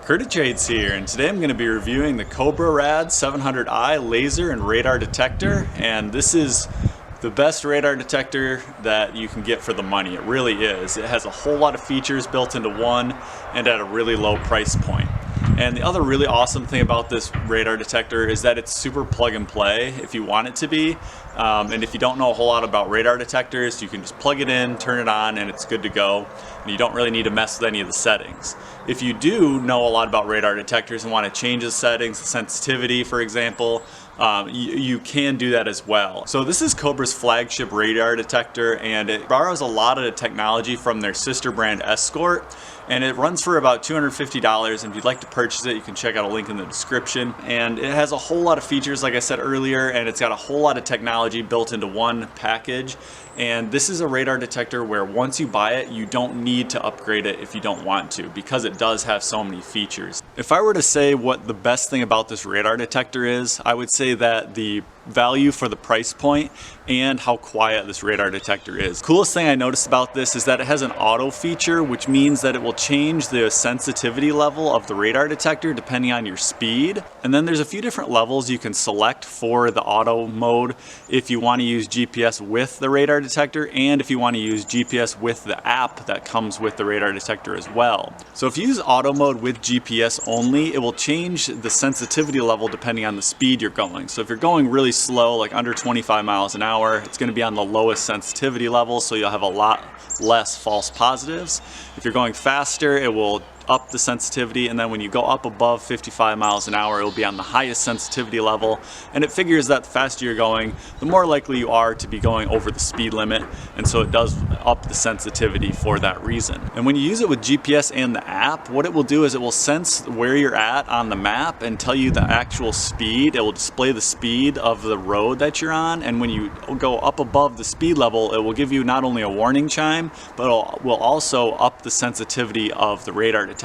Trades here, and today I'm going to be reviewing the Cobra RAD 700i laser and radar detector, and this is the best radar detector that you can get for the money. It really is. It has a whole lot of features built into one and at a really low price point. And the other really awesome thing about this radar detector is that it's super plug and play if you want it to be. And if you don't know a whole lot about radar detectors, you can just plug it in, turn it on, and it's good to go. And you don't really need to mess with any of the settings. If you do know a lot about radar detectors and want to change the settings, the sensitivity, for example, you can do that as well. So this is Cobra's flagship radar detector, and it borrows a lot of the technology from their sister brand Escort, and it runs for about $250. And if you'd like to purchase it, you can check out a link in the description. And it has a whole lot of features, like I said earlier, and it's got a whole lot of technology built into one package. And this is a radar detector where once you buy it, you don't need to upgrade it if you don't want to, because it does have so many features. If I were to say what the best thing about this radar detector is, I would say that the value for the price point and how quiet this radar detector is. Coolest thing I noticed about this is that it has an auto feature, which means that it will change the sensitivity level of the radar detector depending on your speed. And then there's a few different levels you can select for the auto mode if you want to use GPS with the radar detector, and if you want to use GPS with the app that comes with the radar detector as well. So if you use auto mode with GPS only, it will change the sensitivity level depending on the speed you're going. So if you're going really slow, like under 25 miles an hour, it's going to be on the lowest sensitivity level, so you'll have a lot less false positives. If you're going faster, it will up the sensitivity, and then when you go up above 55 miles an hour, it will be on the highest sensitivity level. And it figures that the faster you're going, the more likely you are to be going over the speed limit, and so it does up the sensitivity for that reason. And when you use it with GPS and the app, what it will do is it will sense where you're at on the map and tell you the actual speed. It will display the speed of the road that you're on, and when you go up above the speed level, it will give you not only a warning chime, but it will also up the sensitivity of the radar detector.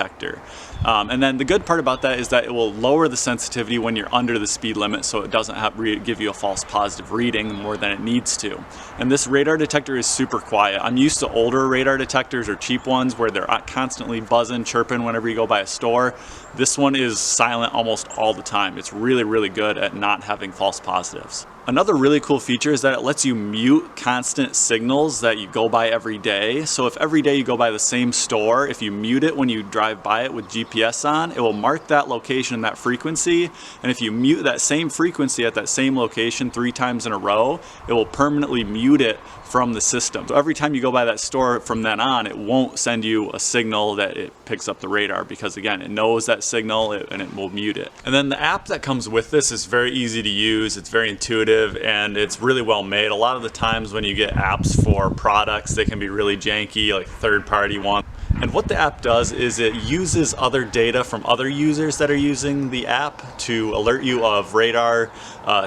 And then the good part about that is that it will lower the sensitivity when you're under the speed limit, so it doesn't give you a false positive reading more than it needs to. And this radar detector is super quiet. I'm used to older radar detectors or cheap ones where they're constantly buzzing, chirping whenever you go by a store. This one is silent almost all the time. It's really, really good at not having false positives. Another really cool feature is that it lets you mute constant signals that you go by every day. So if every day you go by the same store, if you mute it when you drive by it with GPS on, it will mark that location and that frequency. And if you mute that same frequency at that same location 3 times in a row, it will permanently mute it from the system. So every time you go by that store from then on, it won't send you a signal that it picks up the radar, because again, it knows that signal and it will mute it. And then the app that comes with this is very easy to use. It's very intuitive and it's really well made. A lot of the times when you get apps for products, they can be really janky, like third-party ones. And what the app does is it uses other data from other users that are using the app to alert you of radar,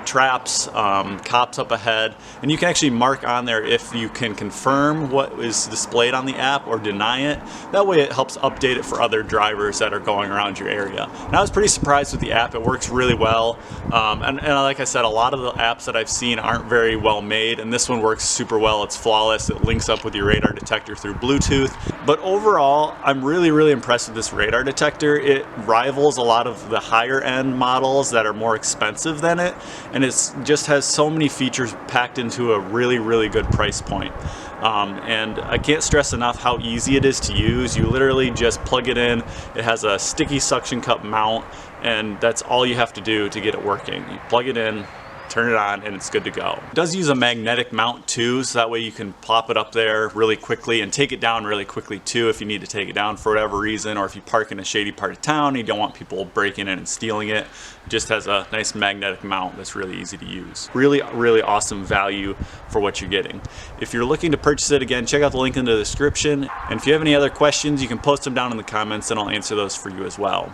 traps, cops up ahead, and you can actually mark on there if you can confirm what is displayed on the app or deny it. That way it helps update it for other drivers that are going around your area. And I was pretty surprised with the app. It works really well. And like I said, a lot of the apps that I've seen aren't very well made, and this one works super well. It's flawless. It links up with your radar detector through Bluetooth. But overall, I'm really, really impressed with this radar detector. It rivals a lot of the higher end models that are more expensive than it, and it just has so many features packed into a really, really good price point. And I can't stress enough how easy it is to use. You literally just plug it in. It has a sticky suction cup mount, and that's all you have to do to get it working. You plug it in, turn it on, and it's good to go. It does use a magnetic mount too, so that way you can plop it up there really quickly and take it down really quickly too if you need to take it down for whatever reason, or if you park in a shady part of town and you don't want people breaking in and stealing it. It just has a nice magnetic mount that's really easy to use. Really, really awesome value for what you're getting. If you're looking to purchase it, again, check out the link in the description. And if you have any other questions, you can post them down in the comments and I'll answer those for you as well.